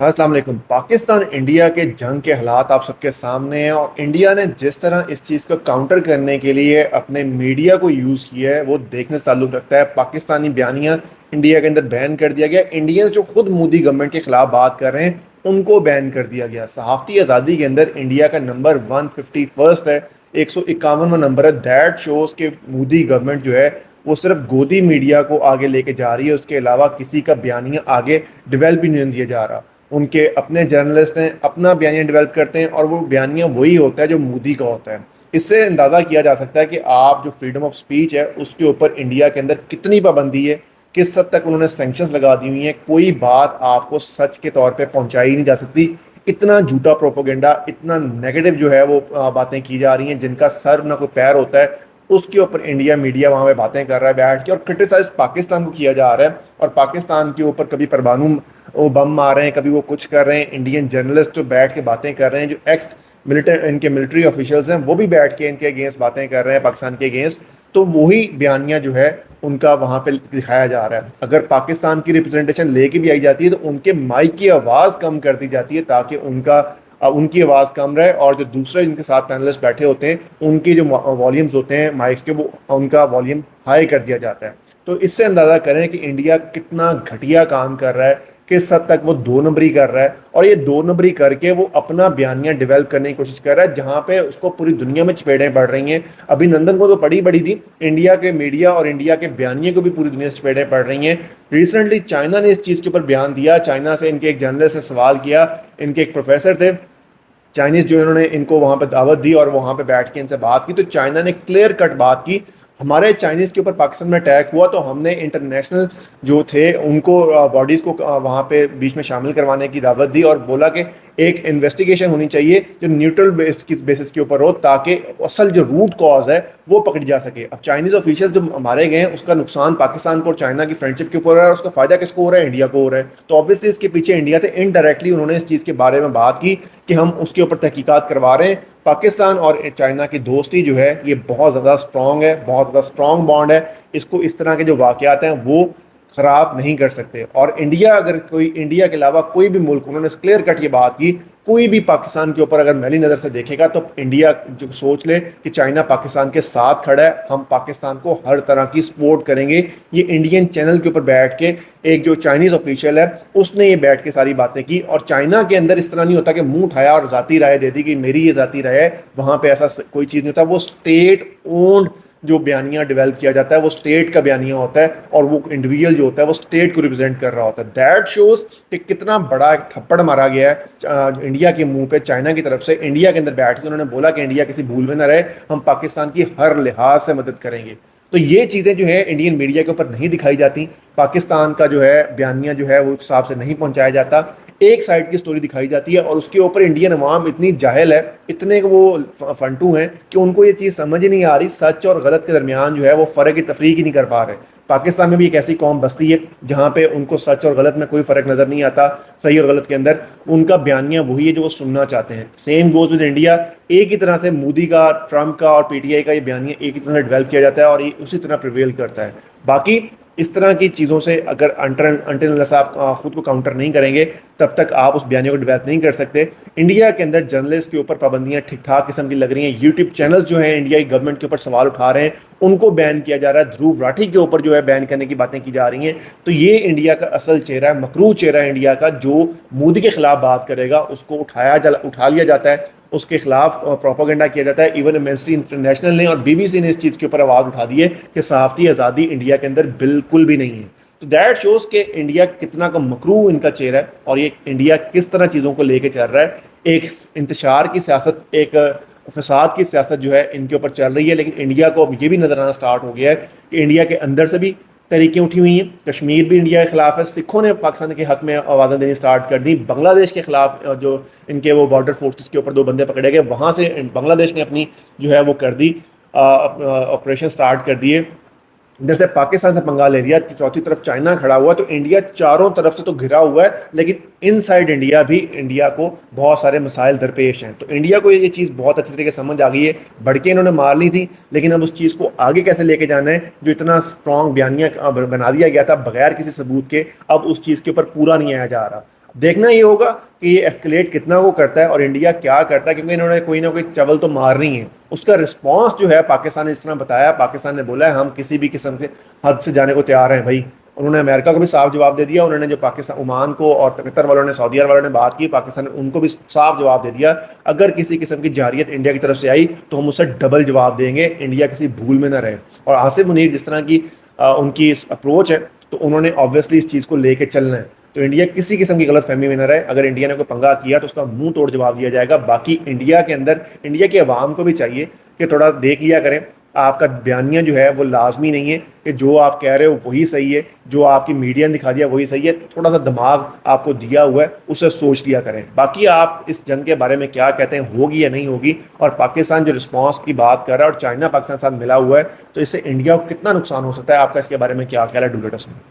अस्सलाम वालेकुम। पाकिस्तान इंडिया के जंग के हालात आप सबके सामने हैं और इंडिया ने जिस तरह इस चीज़ को काउंटर करने के लिए अपने मीडिया को यूज़ किया है वो देखने से ताल्लुक़ रखता है। पाकिस्तानी बयानियाँ इंडिया के अंदर बैन कर दिया गया। इंडियंस जो खुद मोदी गवर्नमेंट के ख़िलाफ़ बात कर रहे हैं उनको बैन कर दिया गया। सहाफ़ती आज़ादी के अंदर इंडिया का नंबर 151 है, 151वां नंबर है। दैट शोज़ के मोदी गवर्नमेंट जो है वो सिर्फ गोदी मीडिया को आगे लेके जा रही है, उसके अलावा किसी का बयानिया आगे डेवलप ही नहीं दिया जा रहा। उनके अपने जर्नलिस्ट हैं, अपना बयानिया डेवलप करते हैं और वो बयानिया वही होता है जो मोदी का होता है। इससे अंदाज़ा किया जा सकता है कि आप जो फ्रीडम ऑफ स्पीच है उसके ऊपर इंडिया के अंदर कितनी पाबंदी है, किस हद तक उन्होंने सेंक्शंस लगा दी हुई हैं। कोई बात आपको सच के तौर पे पहुंचाई नहीं जा सकती। इतना झूठा प्रोपोगेंडा, इतना नेगेटिव जो है वो बातें की जा रही हैं जिनका सर ना कोई पैर होता है, उसके ऊपर इंडिया मीडिया वहाँ पे बातें कर रहा है बैठ के और क्रिटिसाइज पाकिस्तान को किया जा रहा है। और पाकिस्तान के ऊपर कभी परमाणु वो बम मार रहे हैं, कभी वो कुछ कर रहे हैं। इंडियन जर्नलिस्ट जो बैठ के बातें कर रहे हैं, जो एक्स मिलिट्री इनके मिलिट्री ऑफिशियल्स हैं वो भी बैठ के इनके अगेंस्ट बातें कर रहे हैं पाकिस्तान के अगेंस्ट। तो वही बयानिया जो है उनका वहाँ पे दिखाया जा रहा है। अगर पाकिस्तान की रिप्रेजेंटेशन लेके भी आई जाती है तो उनके माइक की आवाज़ कम कर दी जाती है ताकि उनकी आवाज़ कम रहे और जो दूसरे इनके साथ पैनलिस्ट बैठे होते हैं उनके जो वॉल्यूम्स होते हैं माइक्स के, वो उनका वॉल्यूम हाई कर दिया जाता है। तो इससे अंदाज़ा करें कि इंडिया कितना घटिया काम कर रहा है, किस हद तक वो दो नंबरी कर रहा है। और ये दो नंबरी करके वो अपना बयानिया डेवलप करने की कोशिश कर रहा है जहाँ पे उसको पूरी दुनिया में चपेटें पड़ रही हैं। अभिनंदन को तो बड़ी थी, इंडिया के मीडिया और इंडिया के बयानिए को भी पूरी दुनिया से चपेटें पड़ रही हैं। रिसेंटली चाइना ने इस चीज़ के ऊपर बयान दिया। चाइना से इनके एक जर्नलिस्ट ने सवाल किया, इनके एक प्रोफेसर थे चाइनीज़ जो इन्होंने इनको वहाँ पर दावत दी और वहाँ पे बैठ के इनसे बात की। तो चाइना ने क्लियर कट बात की, हमारे चाइनीज़ के ऊपर पाकिस्तान में अटैक हुआ तो हमने इंटरनेशनल जो थे उनको बॉडीज़ को वहाँ पे बीच में शामिल करवाने की दावत दी और बोला कि एक इन्वेस्टिगेशन होनी चाहिए जो न्यूट्रल बेसिस के ऊपर हो ताकि असल जो रूट कॉज है वो पकड़ी जा सके। अब चाइनीज़ ऑफिशियल जो मारे गए हैं उसका नुकसान पाकिस्तान को और चाइना की फ्रेंडशिप के ऊपर हो रहा है, उसका फ़ायदा किसको हो रहा है? इंडिया को हो रहा है। तो ऑब्वियसली इसके पीछे इंडिया थे। इनडायरेक्टली उन्होंने इस चीज़ के बारे में बात की कि हम उसके ऊपर तहकीकात करवा रहे हैं। पाकिस्तान और चाइना की दोस्ती जो है ये बहुत ज़्यादा स्ट्रॉन्ग है, बहुत ज़्यादा स्ट्रॉन्ग बॉन्ड है। इसको इस तरह के जो वाक़यात हैं वो ख़राब नहीं कर सकते। और इंडिया, अगर कोई इंडिया के अलावा कोई भी मुल्क, उन्होंने क्लियर कट ये बात की, कोई भी पाकिस्तान के ऊपर अगर मैली नज़र से देखेगा तो इंडिया जो सोच ले कि चाइना पाकिस्तान के साथ खड़ा है, हम पाकिस्तान को हर तरह की सपोर्ट करेंगे। ये इंडियन चैनल के ऊपर बैठ के एक जो चाइनीज़ ऑफिशियल है उसने ये बैठ के सारी बातें की। और चाइना के अंदर इस तरह नहीं होता कि मुंह उठाया और ज़ाती राय दे दी कि मेरी ये ज़ाती राय है, वहाँ पर ऐसा कोई चीज़ नहीं होता। वो स्टेट ओन्ड जो बयानिया डेवलप किया जाता है वो स्टेट का बयानिया होता है और वो इंडिविजुअल जो होता है वो स्टेट को रिप्रेजेंट कर रहा होता है। दैट शोज़ कि कितना बड़ा एक थप्पड़ मारा गया है इंडिया के मुंह पे चाइना की तरफ से। इंडिया के अंदर बैठ के उन्होंने बोला कि इंडिया किसी भूल में न रहे, हम पाकिस्तान की हर लिहाज से मदद करेंगे। तो ये चीज़ें जो है इंडियन मीडिया के ऊपर नहीं दिखाई जाती। पाकिस्तान का जो है बयानिया जो है वो हिसाब से नहीं पहुंचाया जाता, एक साइड की स्टोरी दिखाई जाती है। और उसके ऊपर इंडियन अवाम इतनी जाहिल है, इतने वो फंटू हैं कि उनको ये चीज़ समझ ही नहीं आ रही। सच और गलत के दरमियान जो है वो फ़र्क की तफरीक ही नहीं कर पा रहे। पाकिस्तान में भी एक ऐसी कौम बसती है जहाँ पे उनको सच और गलत में कोई फ़र्क नज़र नहीं आता। सही और गलत के अंदर उनका बयानिया वही है जो वो सुनना चाहते हैं। Same goes with India. एक ही तरह से मोदी का, ट्रंप का और पीटीआई का ये बयानिया एक ही तरह से डेवलप किया जाता है और ये उसी तरह प्रिवेल करता है। बाकी इस तरह की चीज़ों से अगर अंटिल आप ख़ुद को काउंटर नहीं करेंगे तब तक आप उस बयानिया को डेवलप नहीं कर सकते। इंडिया के अंदर जर्नलिस्ट के ऊपर पाबंदियाँ ठीक ठाक किस्म की लग रही हैं। यूट्यूब चैनल्स जो हैं इंडिया की गवर्नमेंट के ऊपर सवाल उठा रहे हैं, उनको बैन किया जा रहा है। ध्रुव राठी के ऊपर जो है बैन करने की बातें की जा रही हैं। तो ये इंडिया का असल चेहरा है, मकरू चेहरा है इंडिया का। जो मोदी के खिलाफ बात करेगा उसको उठा लिया जाता है, उसके खिलाफ प्रोपेगेंडा किया जाता है। इवन एमनेस्टी इंटरनेशनल ने और बीबीसी ने इस चीज़ के ऊपर आवाज़ उठा दी है कि सहाफ़ती आज़ादी इंडिया के अंदर बिल्कुल भी नहीं है। तो दैट शोज़ कि इंडिया कितना का मकरू इनका चेहरा है और ये इंडिया किस तरह चीज़ों को लेके चल रहा है। एक इंतशार की सियासत, एक फसाद की सियासत जो है इनके ऊपर चल रही है। लेकिन इंडिया को अब ये भी नज़र आना स्टार्ट हो गया है कि इंडिया के अंदर से भी तरीकें उठी हुई हैं। कश्मीर भी इंडिया के खिलाफ है, सिखों ने पाकिस्तान के हक में आवाज़ें देनी स्टार्ट कर दी। बांग्लादेश के खिलाफ जो इनके वो बॉर्डर फोर्सेस के ऊपर दो बंदे पकड़े गए, वहाँ से बांग्लादेश ने अपनी जो है वो कर दी, ऑपरेशन स्टार्ट कर दिए। इधर से पाकिस्तान से पंगा ले लिया, चौथी तरफ चाइना खड़ा हुआ। तो इंडिया चारों तरफ से तो घिरा हुआ है, लेकिन इनसाइड इंडिया भी इंडिया को बहुत सारे मसाइल दरपेश हैं। तो इंडिया को ये चीज़ बहुत अच्छी तरीके से समझ आ गई है। भड़के इन्होंने मार ली थी, लेकिन अब उस चीज़ को आगे कैसे लेके जाना है, जो इतना स्ट्रॉन्ग बयानिया बना दिया गया था बगैर किसी सबूत के, अब उस चीज़ के ऊपर पूरा नहीं आया जा रहा। देखना ये होगा कि ये एस्केलेट कितना वो करता है और इंडिया क्या करता है, क्योंकि इन्होंने कोई ना कोई चवल तो मारनी है। उसका रिस्पांस जो है पाकिस्तान ने जिस तरह बताया, पाकिस्तान ने बोला है हम किसी भी किस्म के हद से जाने को तैयार हैं भाई। उन्होंने अमेरिका को भी साफ जवाब दे दिया, उन्होंने जो पाकिस्तान ओमान को और कतर वालों ने सऊदी अरब वालों ने बात की, पाकिस्तान ने उनको भी साफ जवाब दे दिया, अगर किसी किस्म की जारियत इंडिया की तरफ से आई तो हम उससे डबल जवाब देंगे, इंडिया किसी भूल में ना रहे। और आसिफ मुनीर जिस तरह की उनकी इस अप्रोच है, तो उन्होंने ऑब्वियसली इस चीज़ को लेके चलना है। तो इंडिया किसी किस्म की गलत फहमी में न रहे, अगर इंडिया ने कोई पंगा किया तो उसका मुंह तोड़ जवाब दिया जाएगा। बाकी इंडिया के अंदर इंडिया के अवाम को भी चाहिए कि थोड़ा देख लिया करें, आपका बयानिया जो है वो लाजमी नहीं है कि जो आप कह रहे हो वही सही है, जो आपकी मीडिया ने दिखा दिया वही सही है। थोड़ा सा दिमाग आपको दिया हुआ है, उसे सोच लिया करें। बाकी आप इस जंग के बारे में क्या कहते हैं, होगी या नहीं होगी, और पाकिस्तान जो रिस्पांस की बात कर रहा है और चाइना पाकिस्तान के साथ मिला हुआ है, तो इससे इंडिया को कितना नुकसान हो सकता है, आपका इसके बारे में क्या ख्याल है? Do let us know.